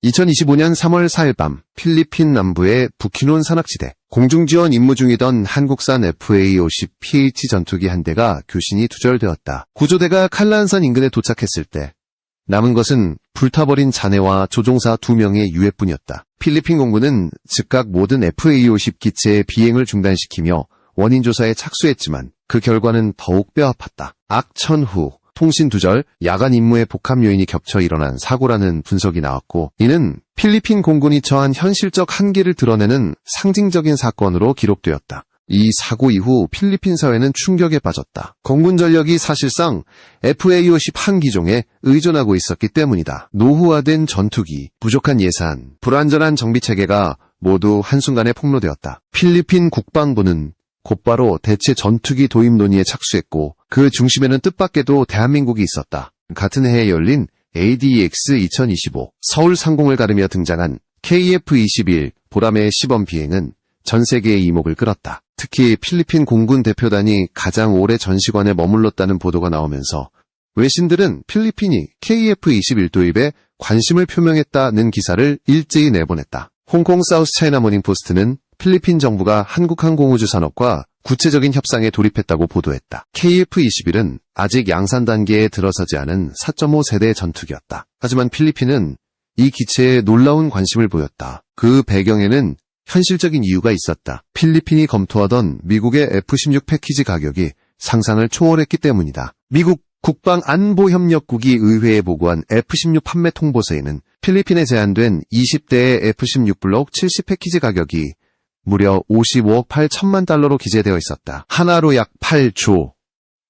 2025년 3월 4일 밤 필리핀 남부의 부키논 산악지대 공중지원 임무 중이던 한국산 FA-50 PH 전투기 한 대가 교신이 두절되었다. 구조대가 칼란산 인근에 도착했을 때 남은 것은 불타버린 잔해와 조종사 2명의 유해뿐이었다. 필리핀 공군은 즉각 모든 FA-50 기체의 비행을 중단시키며 원인 조사에 착수했지만 그 결과는 더욱 뼈아팠다. 악천후, 통신 두절, 야간 임무의 복합 요인이 겹쳐 일어난 사고라는 분석이 나왔고, 이는 필리핀 공군이 처한 현실적 한계를 드러내는 상징적인 사건으로 기록되었다. 이 사고 이후 필리핀 사회는 충격에 빠졌다. 공군 전력이 사실상 FA-50 한 기종에 의존하고 있었기 때문이다. 노후화된 전투기, 부족한 예산, 불완전한 정비체계가 모두 한순간에 폭로되었다. 필리핀 국방부는 곧바로 대체 전투기 도입 논의에 착수했고 그 중심에는 뜻밖에도 대한민국이 있었다. 같은 해에 열린 ADX 2025 서울 상공을 가르며 등장한 KF-21 보람의 시범 비행은 전 세계의 이목을 끌었다. 특히 필리핀 공군 대표단이 가장 오래 전시관에 머물렀다는 보도가 나오면서 외신들은 필리핀이 KF-21 도입에 관심을 표명했다는 기사를 일제히 내보냈다. 홍콩 사우스 차이나 모닝포스트는 필리핀 정부가 한국항공우주 산업과 구체적인 협상에 돌입했다고 보도했다. KF-21은 아직 양산 단계에 들어서지 않은 4.5세대 전투기였다. 하지만 필리핀은 이 기체에 놀라운 관심을 보였다. 그 배경에는 현실적인 이유가 있었다. 필리핀이 검토하던 미국의 F-16 패키지 가격이 상상을 초월했기 때문이다. 미국 국방안보협력국이 의회에 보고한 F-16 판매 통보서에는 필리핀에 제한된 20대의 F-16 블록 70 패키지 가격이 무려 55억 8천만 달러로 기재되어 있었다. 하나로 약 8조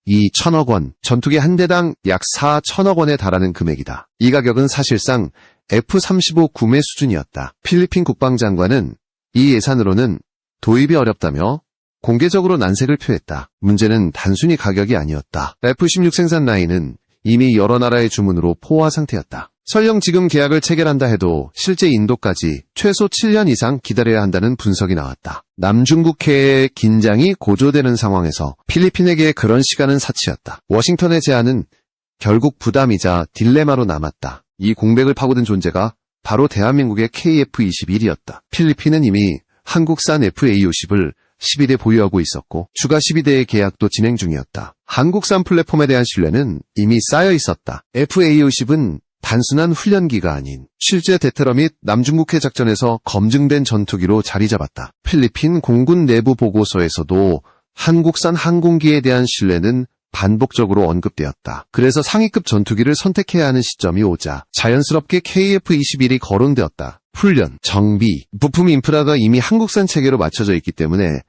2천억 원, 전투기 한 대당 약 4천억 원에 달하는 금액이다. 이 가격은 사실상 F-35 구매 수준이었다. 필리핀 국방장관은 이 예산으로는 도입이 어렵다며 공개적으로 난색을 표했다. 문제는 단순히 가격이 아니었다. F-16 생산 라인은 이미 여러 나라의 주문으로 포화 상태였다. 설령 지금 계약을 체결한다 해도 실제 인도까지 최소 7년 이상 기다려야 한다는 분석이 나왔다. 남중국해의 긴장이 고조되는 상황에서 필리핀에게 그런 시간은 사치였다. 워싱턴의 제안은 결국 부담이자 딜레마로 남았다. 이 공백을 파고든 존재가 바로 대한민국의 KF-21이었다. 필리핀은 이미 한국산 FA-50을 12대 보유하고 있었고 추가 12대의 계약도 진행 중이었다. 한국산 플랫폼에 대한 신뢰는 이미 쌓여 있었다. FA-50은 단순한 훈련기가 아닌 실제 대테러 및 남중국해 작전에서 검증된 전투기로 자리 잡았다. 필리핀 공군 내부 보고서에서도 한국산 항공기에 대한 신뢰는 반복적으로 언급되었다. 그래서 상위급 전투기를 선택해야 하는 시점이 오자 자연스럽게 KF-21이 거론되었다. 훈련, 정비, 부품 인프라가 이미 한국산 체계로 맞춰져 있기 때문에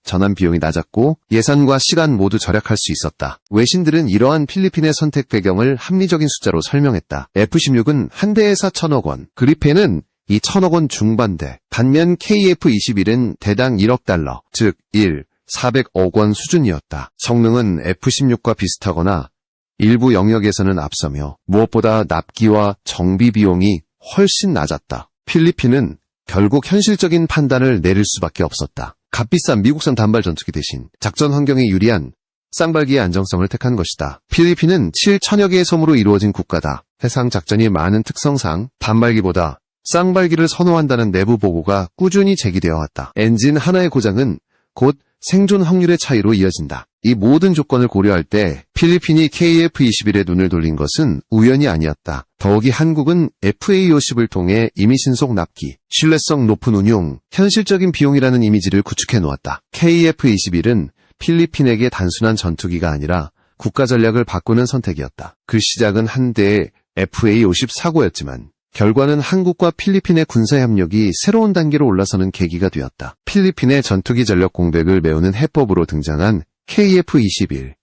전환 비용이 낮았고 예산과 시간 모두 절약할 수 있었다. 외신들은 이러한 필리핀의 선택 배경을 합리적인 숫자로 설명했다. F-16은 한 대에 4천억 원, 그리펜은 이 1천억 원 중반대, 반면 KF-21은 대당 1억 달러, 즉 400억 원 수준이었다. 성능은 F-16과 비슷하거나 일부 영역에서는 앞서며 무엇보다 납기와 정비 비용이 훨씬 낮았다. 필리핀은 결국 현실적인 판단을 내릴 수밖에 없었다. 값비싼 미국산 단발 전투기 대신 작전 환경에 유리한 쌍발기의 안정성을 택한 것이다. 필리핀은 7천여 개의 섬으로 이루어진 국가다. 해상 작전이 많은 특성상 단발기보다 쌍발기를 선호한다는 내부 보고가 꾸준히 제기되어 왔다. 엔진 하나의 고장은 곧 생존 확률의 차이로 이어진다. 이 모든 조건을 고려할 때 필리핀이 KF-21에 눈을 돌린 것은 우연이 아니었다. 더욱이 한국은 FA-50을 통해 이미 신속 납기, 신뢰성 높은 운용, 현실적인 비용이라는 이미지를 구축해 놓았다. KF-21은 필리핀에게 단순한 전투기가 아니라 국가 전략을 바꾸는 선택이었다. 그 시작은 한 대의 FA-50 사고였지만 결과는 한국과 필리핀의 군사협력이 새로운 단계로 올라서는 계기가 되었다. 필리핀의 전투기 전력 공백을 메우는 해법으로 등장한 KF-21.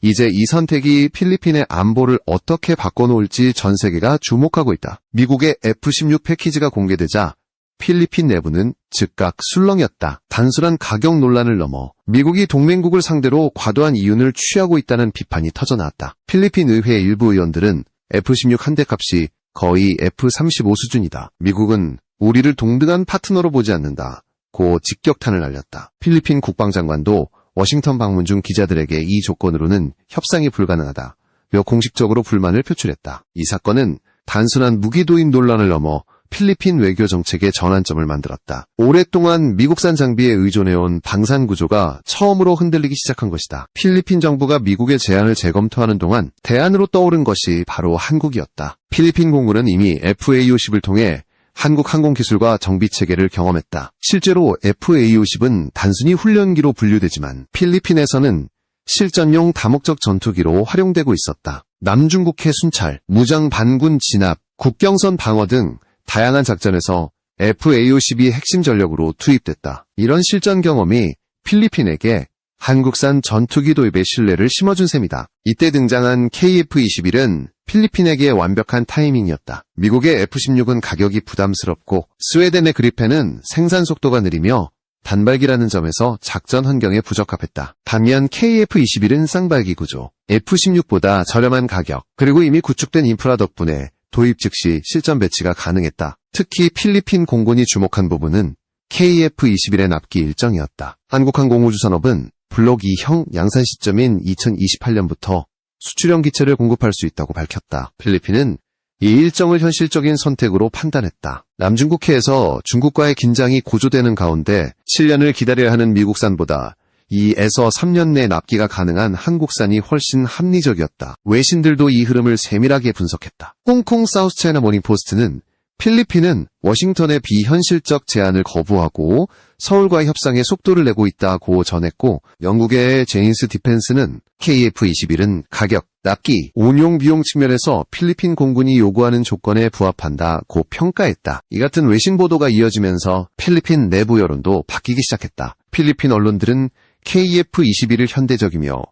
이제 이 선택이 필리핀의 안보를 어떻게 바꿔놓을지 전 세계가 주목하고 있다. 미국의 F-16 패키지가 공개되자 필리핀 내부는 즉각 술렁였다. 단순한 가격 논란을 넘어 미국이 동맹국을 상대로 과도한 이윤을 취하고 있다는 비판이 터져나왔다. 필리핀 의회 일부 의원들은 F-16 한 대 값이 거의 F-35 수준이다. 미국은 우리를 동등한 파트너로 보지 않는다. 고 직격탄을 날렸다. 필리핀 국방장관도 워싱턴 방문 중 기자들에게 이 조건으로는 협상이 불가능하다며 공식적으로 불만을 표출했다. 이 사건은 단순한 무기 도입 논란을 넘어 필리핀 외교 정책의 전환점을 만들었다. 오랫동안 미국산 장비에 의존해온 방산 구조가 처음으로 흔들리기 시작한 것이다. 필리핀 정부가 미국의 제안을 재검토하는 동안 대안으로 떠오른 것이 바로 한국이었다. 필리핀 공군은 이미 FA-50을 통해 한국 항공기술과 정비체계를 경험했다. 실제로 FA-50은 단순히 훈련기로 분류되지만 필리핀에서는 실전용 다목적 전투기로 활용되고 있었다. 남중국해 순찰, 무장 반군 진압, 국경선 방어 등 다양한 작전에서 FA-50이 핵심 전력으로 투입됐다. 이런 실전 경험이 필리핀에게 한국산 전투기 도입의 신뢰를 심어준 셈이다. 이때 등장한 KF-21은 필리핀에게 완벽한 타이밍이었다. 미국의 F-16은 가격이 부담스럽고 스웨덴의 그리펜은 생산 속도가 느리며 단발기라는 점에서 작전 환경에 부적합했다. 반면 KF-21은 쌍발기 구조, F-16보다 저렴한 가격, 그리고 이미 구축된 인프라 덕분에 도입 즉시 실전 배치가 가능했다. 특히 필리핀 공군이 주목한 부분은 KF-21의 납기 일정이었다. 한국항공우주산업은 블록 2형 양산 시점인 2028년부터 수출형 기체를 공급할 수 있다고 밝혔다. 필리핀은 이 일정을 현실적인 선택으로 판단했다. 남중국해에서 중국과의 긴장이 고조되는 가운데 7년을 기다려야 하는 미국산보다 2에서 3년 내 납기가 가능한 한국산이 훨씬 합리적이었다. 외신들도 이 흐름을 세밀하게 분석했다. 홍콩 사우스차이나 모닝포스트는 필리핀은 워싱턴의 비현실적 제안을 거부하고 서울과의 협상에 속도를 내고 있다고 전했고, 영국의 제인스 디펜스는 KF-21은 가격, 납기, 운용 비용 측면에서 필리핀 공군이 요구하는 조건에 부합한다고 평가했다. 이 같은 외신 보도가 이어지면서 필리핀 내부 여론도 바뀌기 시작했다. 필리핀 언론들은 KF-21을 현대적이며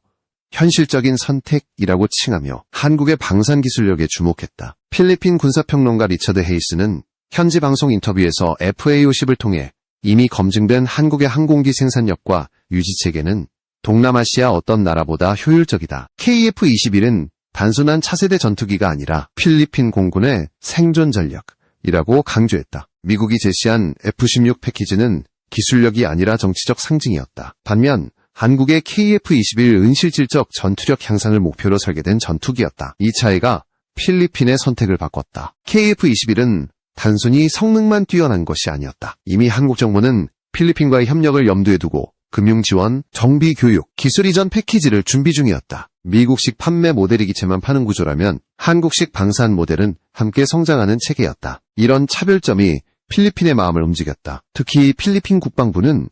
현실적인 선택이라고 칭하며 한국의 방산 기술력에 주목했다. 필리핀 군사평론가 리처드 헤이스는 현지 방송 인터뷰에서 FA-50을 통해 이미 검증된 한국의 항공기 생산력과 유지체계는 동남아시아 어떤 나라보다 효율적이다. KF-21은 단순한 차세대 전투기가 아니라 필리핀 공군의 생존 전력이라고 강조했다. 미국이 제시한 F-16 패키지는 기술력이 아니라 정치적 상징이었다. 반면 한국의 KF-21 은실질적 전투력 향상을 목표로 설계된 전투기였다. 이 차이가 필리핀의 선택을 바꿨다. KF-21은 단순히 성능만 뛰어난 것이 아니었다. 이미 한국 정부는 필리핀과의 협력을 염두에 두고 금융지원, 정비교육, 기술 이전 패키지를 준비 중이었다. 미국식 판매 모델이 기체만 파는 구조라면 한국식 방산 모델은 함께 성장하는 체계였다. 이런 차별점이 필리핀의 마음을 움직였다. 특히 필리핀 국방부는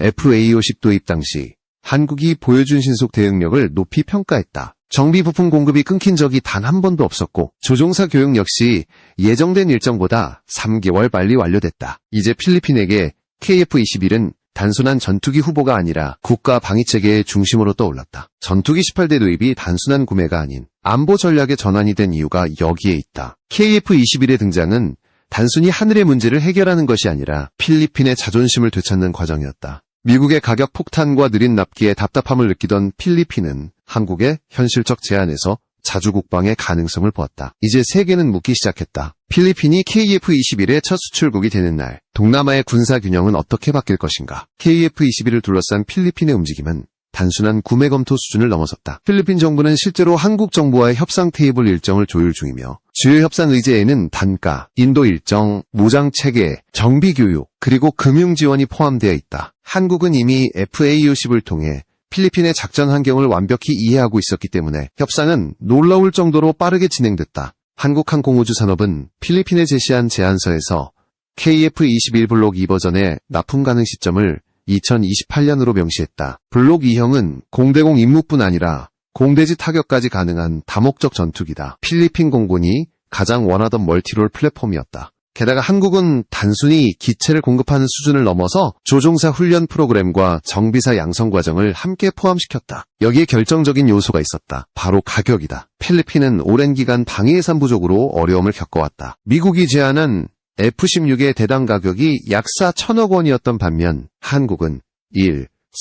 FA-50 도입 당시 한국이 보여준 신속 대응력을 높이 평가했다. 정비 부품 공급이 끊긴 적이 단 한 번도 없었고 조종사 교육 역시 예정된 일정보다 3개월 빨리 완료됐다. 이제 필리핀에게 KF-21은 단순한 전투기 후보가 아니라 국가 방위체계의 중심으로 떠올랐다. 전투기 18대 도입이 단순한 구매가 아닌 안보 전략의 전환이 된 이유가 여기에 있다. KF-21의 등장은 단순히 하늘의 문제를 해결하는 것이 아니라 필리핀의 자존심을 되찾는 과정이었다. 미국의 가격 폭탄과 느린 납기에 답답함을 느끼던 필리핀은 한국의 현실적 제안에서 자주 국방의 가능성을 보았다. 이제 세계는 묻기 시작했다. 필리핀이 KF-21의 첫 수출국이 되는 날, 동남아의 군사 균형은 어떻게 바뀔 것인가? KF-21을 둘러싼 필리핀의 움직임은 단순한 구매 검토 수준을 넘어섰다. 필리핀 정부는 실제로 한국 정부와의 협상 테이블 일정을 조율 중이며 주요 협상 의제에는 단가, 인도 일정, 무장 체계, 정비 교육, 그리고 금융 지원이 포함되어 있다. 한국은 이미 FA-50을 통해 필리핀의 작전 환경을 완벽히 이해하고 있었기 때문에 협상은 놀라울 정도로 빠르게 진행됐다. 한국항공우주산업은 필리핀에 제시한 제안서에서 KF-21 블록 2버전의 납품 가능 시점을 2028년으로 명시했다. 블록 2형은 공대공 임무뿐 아니라 공대지 타격까지 가능한 다목적 전투기다. 필리핀 공군이 가장 원하던 멀티롤 플랫폼이었다. 게다가 한국은 단순히 기체를 공급하는 수준을 넘어서 조종사 훈련 프로그램과 정비사 양성 과정을 함께 포함시켰다. 여기에 결정적인 요소가 있었다. 바로 가격이다. 필리핀은 오랜 기간 방위 예산 부족으로 어려움을 겪어왔다. 미국이 제안한 F-16의 대당 가격이 약 4천억 원이었던 반면 한국은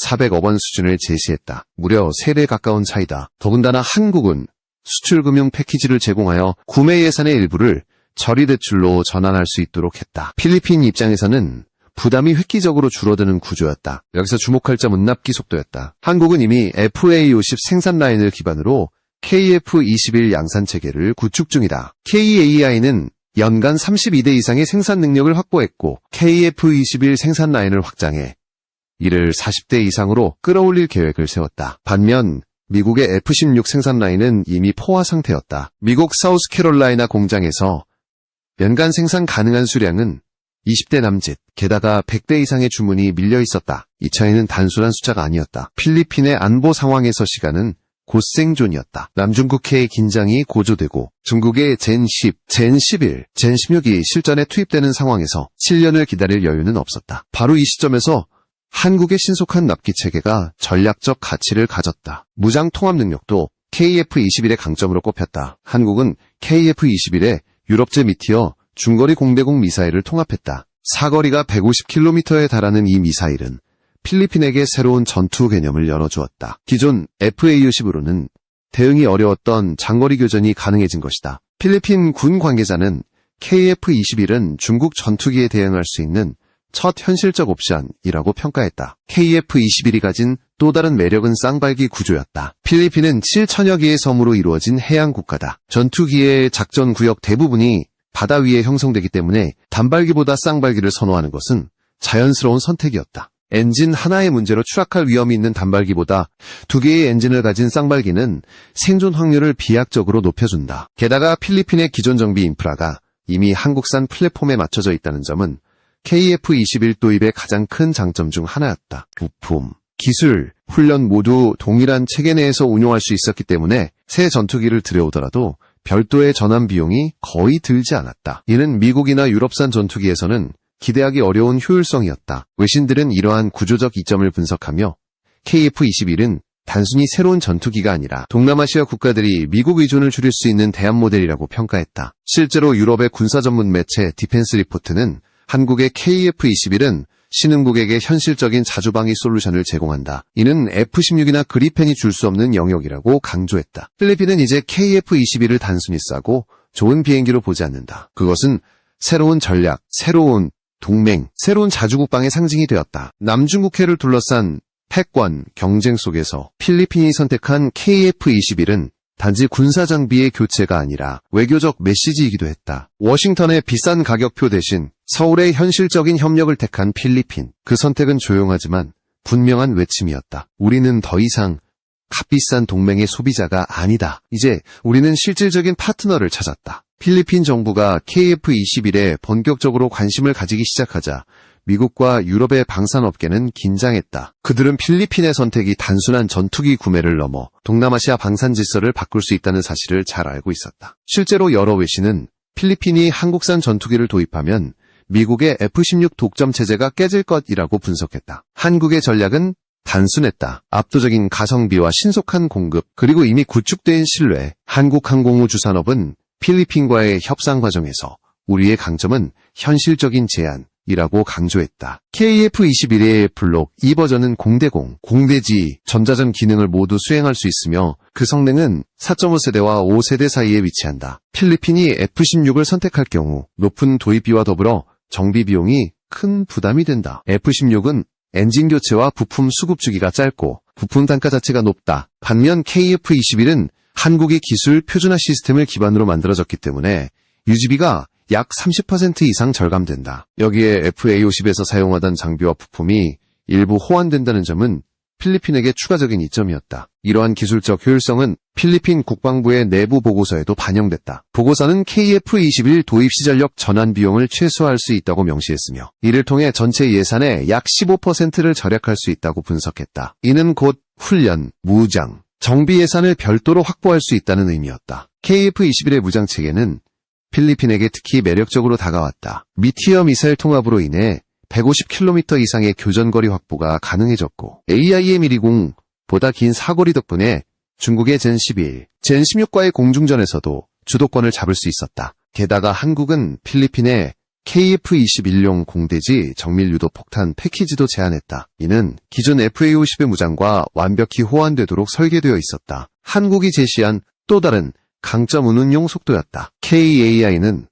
400억 원 수준을 제시했다. 무려 3배 가까운 차이다. 더군다나 한국은 수출금융 패키지를 제공하여 구매 예산의 일부를 처리 대출로 전환할 수 있도록 했다. 필리핀 입장에서는 부담이 획기적으로 줄어드는 구조였다. 여기서 주목할 점은 납기 속도였다. 한국은 이미 FA-50 생산 라인을 기반으로 KF-21 양산 체계를 구축 중이다. KAI는 연간 32대 이상의 생산 능력을 확보했고 KF-21 생산 라인을 확장해 이를 40대 이상으로 끌어올릴 계획을 세웠다. 반면 미국의 F-16 생산 라인은 이미 포화 상태였다. 미국 사우스캐롤라이나 공장에서 연간 생산 가능한 수량은 20대 남짓, 게다가 100대 이상의 주문이 밀려 있었다. 이 차이는 단순한 숫자가 아니었다. 필리핀의 안보 상황에서 시간은 곧 생존이었다. 남중국해의 긴장이 고조되고 중국의 젠10, 젠11, 젠16이 실전에 투입되는 상황에서 7년을 기다릴 여유는 없었다. 바로 이 시점에서 한국의 신속한 납기 체계가 전략적 가치를 가졌다. 무장 통합 능력도 KF-21의 강점으로 꼽혔다. 한국은 KF-21에 유럽제 미티어 중거리 공대공 미사일을 통합했다. 사거리가 150km에 달하는 이 미사일은 필리핀에게 새로운 전투 개념을 열어주었다. 기존 FA-50으로는 대응이 어려웠던 장거리 교전이 가능해진 것이다. 필리핀 군 관계자는 KF-21은 중국 전투기에 대응할 수 있는 첫 현실적 옵션이라고 평가했다. KF-21이 가진 또 다른 매력은 쌍발기 구조였다. 필리핀은 7천여 개의 섬으로 이루어진 해양 국가다. 전투기의 작전 구역 대부분이 바다 위에 형성되기 때문에 단발기보다 쌍발기를 선호하는 것은 자연스러운 선택이었다. 엔진 하나의 문제로 추락할 위험이 있는 단발기보다 2개의 엔진을 가진 쌍발기는 생존 확률을 비약적으로 높여준다. 게다가 필리핀의 기존 정비 인프라가 이미 한국산 플랫폼에 맞춰져 있다는 점은 KF-21 도입의 가장 큰 장점 중 하나였다. 부품, 기술, 훈련 모두 동일한 체계 내에서 운용할 수 있었기 때문에 새 전투기를 들여오더라도 별도의 전환 비용이 거의 들지 않았다. 이는 미국이나 유럽산 전투기에서는 기대하기 어려운 효율성이었다. 외신들은 이러한 구조적 이점을 분석하며 KF-21은 단순히 새로운 전투기가 아니라 동남아시아 국가들이 미국 의존을 줄일 수 있는 대안 모델이라고 평가했다. 실제로 유럽의 군사 전문 매체 디펜스 리포트는 한국의 KF-21은 신흥국에게 현실적인 자주방위 솔루션을 제공한다. 이는 F-16이나 그리펜이 줄 수 없는 영역이라고 강조했다. 필리핀은 이제 KF-21을 단순히 싸고 좋은 비행기로 보지 않는다. 그것은 새로운 전략, 새로운 동맹, 새로운 자주국방의 상징이 되었다. 남중국해를 둘러싼 패권, 경쟁 속에서 필리핀이 선택한 KF-21은 단지 군사장비의 교체가 아니라 외교적 메시지이기도 했다. 워싱턴의 비싼 가격표 대신 서울의 현실적인 협력을 택한 필리핀. 그 선택은 조용하지만 분명한 외침이었다. 우리는 더 이상 값비싼 동맹의 소비자가 아니다. 이제 우리는 실질적인 파트너를 찾았다. 필리핀 정부가 KF-21에 본격적으로 관심을 가지기 시작하자 미국과 유럽의 방산업계는 긴장했다. 그들은 필리핀의 선택이 단순한 전투기 구매를 넘어 동남아시아 방산 질서를 바꿀 수 있다는 사실을 잘 알고 있었다. 실제로 여러 외신은 필리핀이 한국산 전투기를 도입하면 미국의 F-16 독점 체제가 깨질 것이라고 분석했다. 한국의 전략은 단순했다. 압도적인 가성비와 신속한 공급, 그리고 이미 구축된 신뢰. 한국항공우주산업은 필리핀과의 협상 과정에서 우리의 강점은 현실적인 제안이라고 강조했다. KF-21의 블록 2버전은 공대공, 공대지, 전자전 기능을 모두 수행할 수 있으며 그 성능은 4.5세대와 5세대 사이에 위치한다. 필리핀이 F-16을 선택할 경우 높은 도입비와 더불어 정비 비용이 큰 부담이 된다. F-16은 엔진 교체와 부품 수급 주기가 짧고 부품 단가 자체가 높다. 반면 KF-21은 한국의 기술 표준화 시스템을 기반으로 만들어졌기 때문에 유지비가 약 30% 이상 절감된다. 여기에 FA-50에서 사용하던 장비와 부품이 일부 호환된다는 점은 필리핀에게 추가적인 이점이었다. 이러한 기술적 효율성은 필리핀 국방부의 내부 보고서에도 반영됐다. 보고서는 KF-21 도입 시전력 전환 비용을 최소화할 수 있다고 명시했으며 이를 통해 전체 예산의 약 15%를 절약할 수 있다고 분석했다. 이는 곧 훈련, 무장, 정비 예산을 별도로 확보할 수 있다는 의미였다. KF-21의 무장 체계는 필리핀에게 특히 매력적으로 다가왔다. 미티어 미사일 통합으로 인해 150km 이상의 교전거리 확보가 가능해졌고 AIM-120보다 긴 사거리 덕분에 중국의 젠11, 젠16과의 공중전에서도 주도권을 잡을 수 있었다. 게다가 한국은 필리핀에 KF-21용 공대지 정밀 유도 폭탄 패키지도 제안했다. 이는 기존 FA-50의 무장과 완벽히 호환되도록 설계되어 있었다. 한국이 제시한 또 다른 강점 운운용 속도였다. KAI는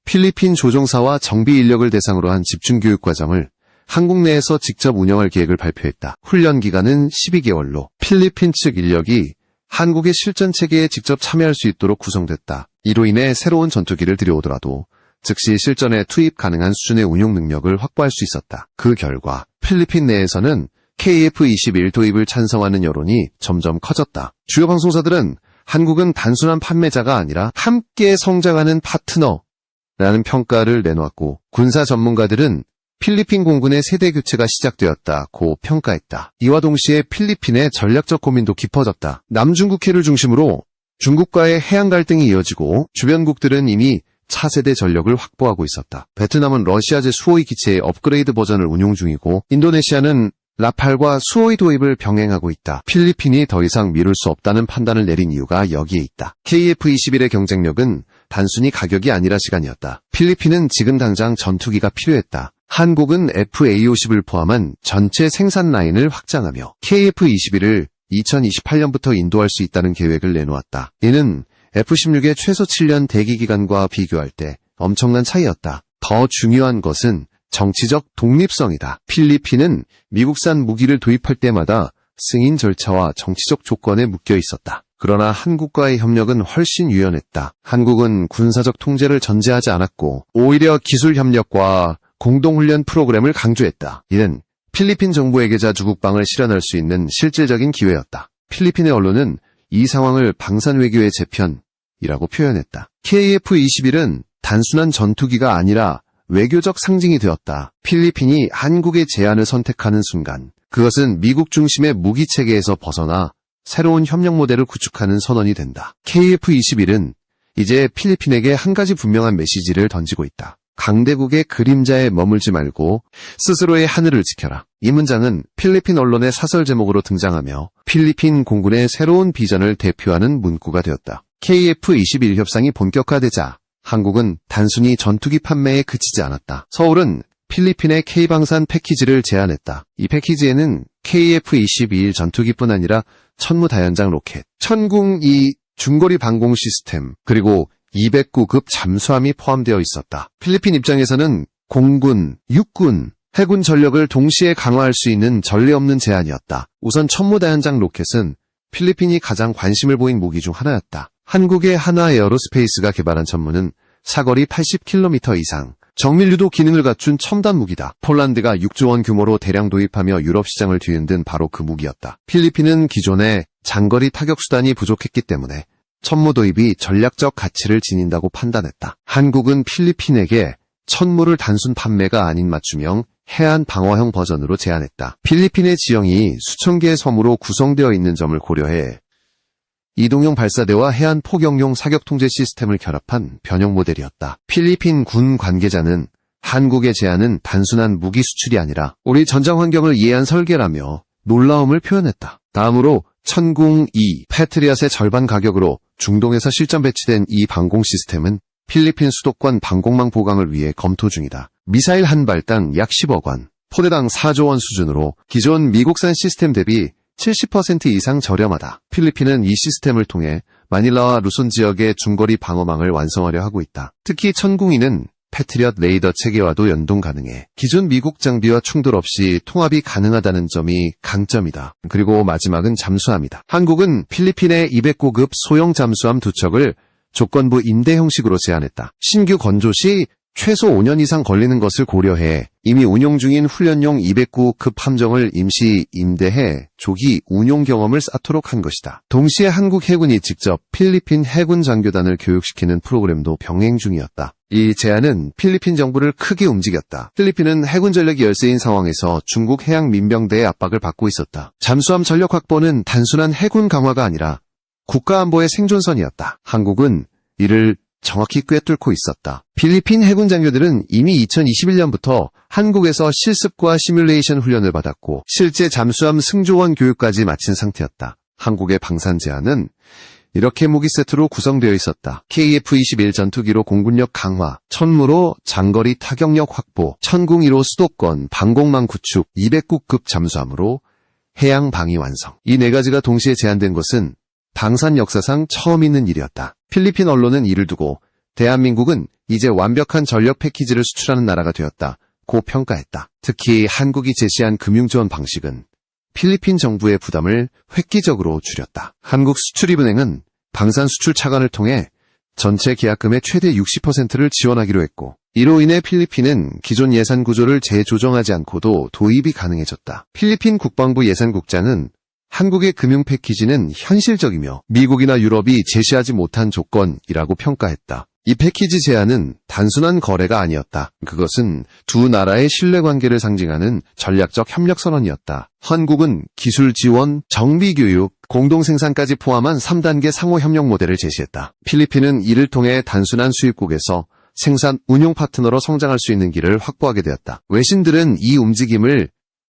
필리핀 조종사와 정비 인력을 대상으로 한 집중교육 과정을 한국 내에서 직접 운영할 계획을 발표했다. 훈련 기간은 12개월로 필리핀 측 인력이 한국의 실전 체계에 직접 참여할 수 있도록 구성됐다. 이로 인해 새로운 전투기를 들여오더라도 즉시 실전에 투입 가능한 수준의 운용 능력을 확보할 수 있었다. 그 결과 필리핀 내에서는 KF-21 도입을 찬성하는 여론이 점점 커졌다. 주요 방송사들은 한국은 단순한 판매자가 아니라 함께 성장하는 파트너라는 평가를 내놓았고, 군사 전문가들은 필리핀 공군의 세대 교체가 시작되었다고 평가했다. 이와 동시에 필리핀의 전략적 고민도 깊어졌다. 남중국해를 중심으로 중국과의 해양 갈등이 이어지고 주변국들은 이미 차세대 전력을 확보하고 있었다. 베트남은 러시아제 수호이 기체의 업그레이드 버전을 운용 중이고, 인도네시아는 라팔과 수호이 도입을 병행하고 있다. 필리핀이 더 이상 미룰 수 없다는 판단을 내린 이유가 여기에 있다. KF-21의 경쟁력은 단순히 가격이 아니라 시간이었다. 필리핀은 지금 당장 전투기가 필요했다. 한국은 FA-50을 포함한 전체 생산 라인을 확장하며 KF-21을 2028년부터 인도할 수 있다는 계획을 내놓았다. 이는 F-16의 최소 7년 대기기간과 비교할 때 엄청난 차이였다. 더 중요한 것은 정치적 독립성이다. 필리핀은 미국산 무기를 도입할 때마다 승인 절차와 정치적 조건에 묶여 있었다. 그러나 한국과의 협력은 훨씬 유연했다. 한국은 군사적 통제를 전제하지 않았고, 오히려 기술 협력과 공동훈련 프로그램을 강조했다. 이는 필리핀 정부에게 자주국방을 실현할 수 있는 실질적인 기회였다. 필리핀의 언론은 이 상황을 방산 외교의 재편이라고 표현했다. KF-21은 단순한 전투기가 아니라 외교적 상징이 되었다. 필리핀이 한국의 제안을 선택하는 순간, 그것은 미국 중심의 무기 체계에서 벗어나 새로운 협력 모델을 구축하는 선언이 된다. KF-21은 이제 필리핀에게 한 가지 분명한 메시지를 던지고 있다. 강대국의 그림자에 머물지 말고 스스로의 하늘을 지켜라. 이 문장은 필리핀 언론의 사설 제목으로 등장하며 필리핀 공군의 새로운 비전을 대표하는 문구가 되었다. KF-21 협상이 본격화되자 한국은 단순히 전투기 판매에 그치지 않았다. 서울은 필리핀의 K방산 패키지를 제안했다. 이 패키지에는 KF-21 전투기뿐 아니라 천무다연장 로켓, 천궁-2 중거리 방공 시스템, 그리고 209급 잠수함이 포함되어 있었다. 필리핀 입장에서는 공군, 육군, 해군 전력을 동시에 강화할 수 있는 전례 없는 제안이었다. 우선 천무다연장 로켓은 필리핀이 가장 관심을 보인 무기 중 하나였다. 한국의 한화 에어로스페이스가 개발한 천무는 사거리 80km 이상, 정밀 유도 기능을 갖춘 첨단 무기다. 폴란드가 6조 원 규모로 대량 도입하며 유럽 시장을 뒤흔든 바로 그 무기였다. 필리핀은 기존에 장거리 타격 수단이 부족했기 때문에 천무 도입이 전략적 가치를 지닌다고 판단했다. 한국은 필리핀에게 천무를 단순 판매가 아닌 맞춤형 해안 방어형 버전으로 제안했다. 필리핀의 지형이 수천 개의 섬으로 구성되어 있는 점을 고려해 이동형 발사대와 해안 포격용 사격 통제 시스템을 결합한 변형 모델이었다. 필리핀 군 관계자는 한국의 제안은 단순한 무기 수출이 아니라 우리 전장 환경을 이해한 설계라며 놀라움을 표현했다. 다음으로 천궁-2 패트리엇의 절반 가격으로 중동에서 실전 배치된 이 방공 시스템은 필리핀 수도권 방공망 보강을 위해 검토 중이다. 미사일 한 발당 약 10억 원, 포대당 4조 원 수준으로 기존 미국산 시스템 대비 70% 이상 저렴하다. 필리핀은 이 시스템을 통해 마닐라와 루손 지역의 중거리 방어망을 완성하려 하고 있다. 특히 천궁-2는 패트리엇 레이더 체계와도 연동 가능해 기존 미국 장비와 충돌 없이 통합이 가능하다는 점이 강점이다. 그리고 마지막은 잠수함이다. 한국은 필리핀의 209급 소형 잠수함 2척을 조건부 임대 형식으로 제안했다. 신규 건조 시 최소 5년 이상 걸리는 것을 고려해 이미 운용 중인 훈련용 209급 함정을 임시 임대해 조기 운용 경험을 쌓도록 한 것이다. 동시에 한국 해군이 직접 필리핀 해군 장교단을 교육시키는 프로그램도 병행 중이었다. 이 제안은 필리핀 정부를 크게 움직였다. 필리핀은 해군 전력이 열세인 상황에서 중국 해양 민병대의 압박을 받고 있었다. 잠수함 전력 확보는 단순한 해군 강화가 아니라 국가안보의 생존선이었다. 한국은 이를 정확히 꿰뚫고 있었다. 필리핀 해군 장교들은 이미 2021년부터 한국에서 실습과 시뮬레이션 훈련을 받았고 실제 잠수함 승조원 교육까지 마친 상태였다. 한국의 방산 제안은 이렇게 무기 세트로 구성되어 있었다. KF-21 전투기로 공군력 강화, 천무로 장거리 타격력 확보, 천궁-2로 수도권 방공망 구축, 209급 잠수함으로 해양 방위 완성. 이 네 가지가 동시에 제안된 것은 방산 역사상 처음 있는 일이었다. 필리핀 언론은 이를 두고 대한민국은 이제 완벽한 전력 패키지를 수출하는 나라가 되었다고 평가했다. 특히 한국이 제시한 금융지원 방식은 필리핀 정부의 부담을 획기적으로 줄였다. 한국수출입은행은 방산 수출 차관을 통해 전체 계약금의 최대 60%를 지원하기로 했고, 이로 인해 필리핀은 기존 예산 구조를 재조정하지 않고도 도입이 가능해졌다. 필리핀 국방부 예산국장은 한국의 금융 패키지는 현실적이며 미국이나 유럽이 제시하지 못한 조건이라고 평가했다. 이 패키지 제안은 단순한 거래가 아니었다. 그것은 두 나라의 신뢰관계를 상징하는 전략적 협력선언이었다. 한국은 기술 지원, 정비 교육, 공동 생산까지 포함한 3단계 상호 협력 모델을 제시했다. 필리핀은 이를 통해 단순한 수입국에서 생산 운용 파트너로 성장할 수 있는 길을 확보하게 되었다. 외신들은 이 움직임을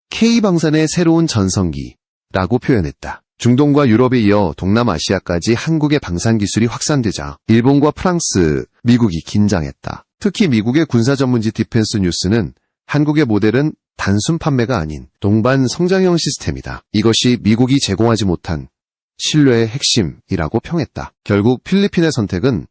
K방산의 새로운 전성기라고 표현했다. 중동과 유럽에 이어 동남아시아까지 한국의 방산 기술이 확산되자 일본과 프랑스, 미국이 긴장했다. 특히 미국의 군사 전문지 디펜스 뉴스는 한국의 모델은 단순 판매가 아닌 동반 성장형 시스템이다. 이것이 미국이 제공하지 못한 신뢰의 핵심이라고 평했다. 결국 필리핀의 선택은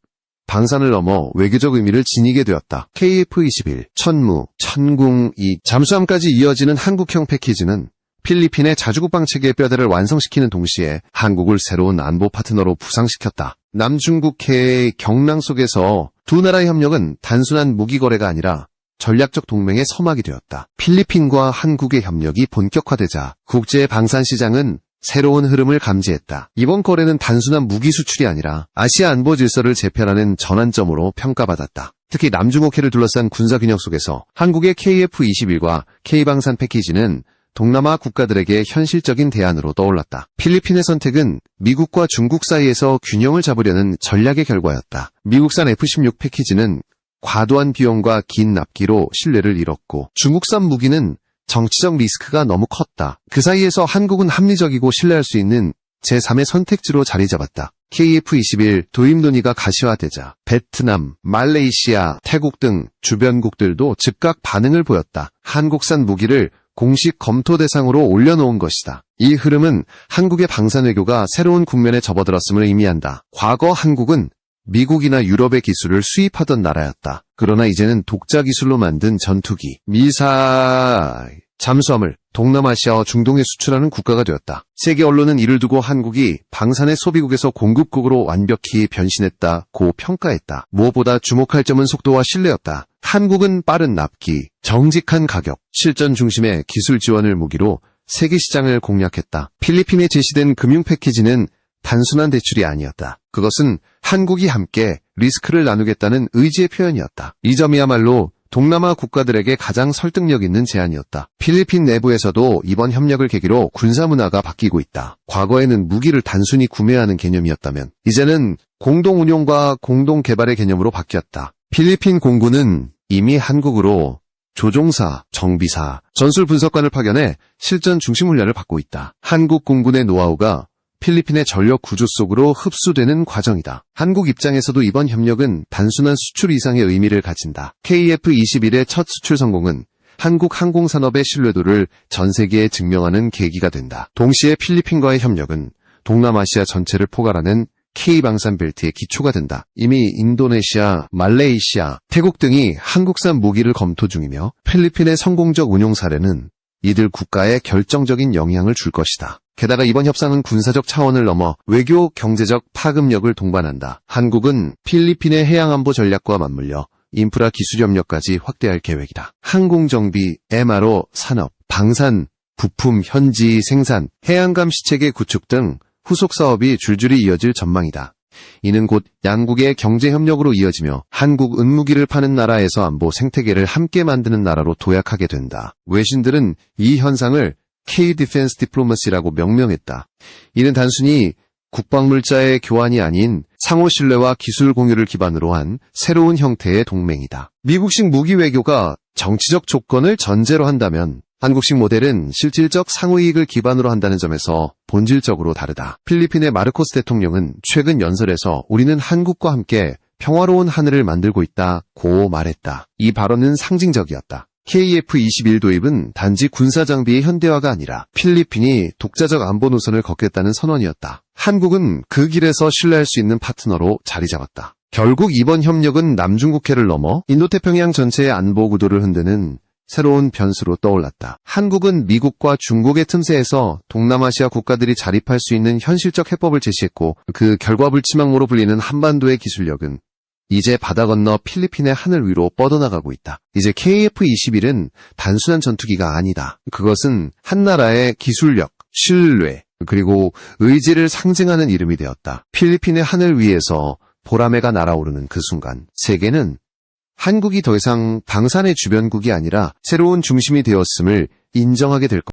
방산을 넘어 외교적 의미를 지니게 되었다. KF-21, 천무, 천궁, 잠수함까지 이어지는 한국형 패키지는 필리핀의 자주국방 체계의 뼈대를 완성시키는 동시에 한국을 새로운 안보 파트너로 부상시켰다. 남중국해의 경랑 속에서 두 나라의 협력은 단순한 무기 거래가 아니라 전략적 동맹의 서막이 되었다. 필리핀과 한국의 협력이 본격화되자 국제 방산 시장은 새로운 흐름을 감지했다. 이번 거래는 단순한 무기 수출이 아니라 아시아 안보 질서를 재편하는 전환점으로 평가받았다. 특히 남중국해를 둘러싼 군사균형 속에서 한국의 KF-21과 K방산 패키지는 동남아 국가들에게 현실적인 대안으로 떠올랐다. 필리핀의 선택은 미국과 중국 사이에서 균형을 잡으려는 전략의 결과였다. 미국산 F-16 패키지는 과도한 비용과 긴 납기로 신뢰를 잃었고, 중국산 무기는 정치적 리스크가 너무 컸다. 그 사이에서 한국은 합리적이고 신뢰할 수 있는 제3의 선택지로 자리 잡았다. KF-21 도입 논의가 가시화되자 베트남, 말레이시아, 태국 등 주변국들도 즉각 반응을 보였다. 한국산 무기를 공식 검토 대상으로 올려놓은 것이다. 이 흐름은 한국의 방산 외교가 새로운 국면에 접어들었음을 의미한다. 과거 한국은 미국이나 유럽의 기술을 수입하던 나라였다. 그러나 이제는 독자 기술로 만든 전투기, 미사일, 잠수함을 동남아시아와 중동에 수출하는 국가가 되었다. 세계 언론은 이를 두고 한국이 방산의 소비국에서 공급국으로 완벽히 변신했다고 평가했다. 무엇보다 주목할 점은 속도와 신뢰였다. 한국은 빠른 납기, 정직한 가격, 실전 중심의 기술 지원을 무기로 세계 시장을 공략했다. 필리핀에 제시된 금융 패키지는 단순한 대출이 아니었다. 그것은 한국이 함께 리스크를 나누겠다는 의지의 표현이었다. 이 점이야말로 동남아 국가들에게 가장 설득력 있는 제안이었다. 필리핀 내부에서도 이번 협력을 계기로 군사 문화가 바뀌고 있다. 과거에는 무기를 단순히 구매하는 개념이었다면 이제는 공동 운용과 공동 개발의 개념으로 바뀌었다. 필리핀 공군은 이미 한국으로 조종사, 정비사, 전술 분석관을 파견해 실전 중심 훈련을 받고 있다. 한국 공군의 노하우가 필리핀의 전력 구조 속으로 흡수되는 과정이다. 한국 입장에서도 이번 협력은 단순한 수출 이상의 의미를 가진다. KF-21의 첫 수출 성공은 한국 항공산업의 신뢰도를 전 세계에 증명하는 계기가 된다. 동시에 필리핀과의 협력은 동남아시아 전체를 포괄하는 K방산 벨트의 기초가 된다. 이미 인도네시아, 말레이시아, 태국 등이 한국산 무기를 검토 중이며 필리핀의 성공적 운용 사례는 이들 국가에 결정적인 영향을 줄 것이다. 게다가 이번 협상은 군사적 차원을 넘어 외교, 경제적 파급력을 동반한다. 한국은 필리핀의 해양안보 전략과 맞물려 인프라 기술 협력까지 확대할 계획이다. 항공정비, MRO, 산업, 방산, 부품 현지 생산, 해양감시 체계 구축 등 후속 사업이 줄줄이 이어질 전망이다. 이는 곧 양국의 경제협력으로 이어지며 한국 은무기를 파는 나라에서 안보 생태계를 함께 만드는 나라로 도약하게 된다. 외신들은 이 현상을 K-디펜스 디플로머시라고 명명했다. 이는 단순히 국방물자의 교환이 아닌 상호 신뢰와 기술 공유를 기반으로 한 새로운 형태의 동맹이다. 미국식 무기 외교가 정치적 조건을 전제로 한다면 한국식 모델은 실질적 상호이익을 기반으로 한다는 점에서 본질적으로 다르다. 필리핀의 마르코스 대통령은 최근 연설에서 우리는 한국과 함께 평화로운 하늘을 만들고 있다고 말했다. 이 발언은 상징적이었다. KF-21 도입은 단지 군사장비의 현대화가 아니라 필리핀이 독자적 안보 노선을 걷겠다는 선언이었다. 한국은 그 길에서 신뢰할 수 있는 파트너로 자리 잡았다. 결국 이번 협력은 남중국해를 넘어 인도태평양 전체의 안보 구도를 흔드는 새로운 변수로 떠올랐다. 한국은 미국과 중국의 틈새에서 동남아시아 국가들이 자립할 수 있는 현실적 해법을 제시했고 그 결과불치망모로 불리는 한반도의 기술력은 이제 바다 건너 필리핀의 하늘 위로 뻗어나가고 있다. 이제 KF-21은 단순한 전투기가 아니다. 그것은 한 나라의 기술력, 신뢰, 그리고 의지를 상징하는 이름이 되었다. 필리핀의 하늘 위에서 보라매가 날아오르는 그 순간, 세계는 한국이 더 이상 방산의 주변국이 아니라 새로운 중심이 되었음을 인정하게 될 것이다.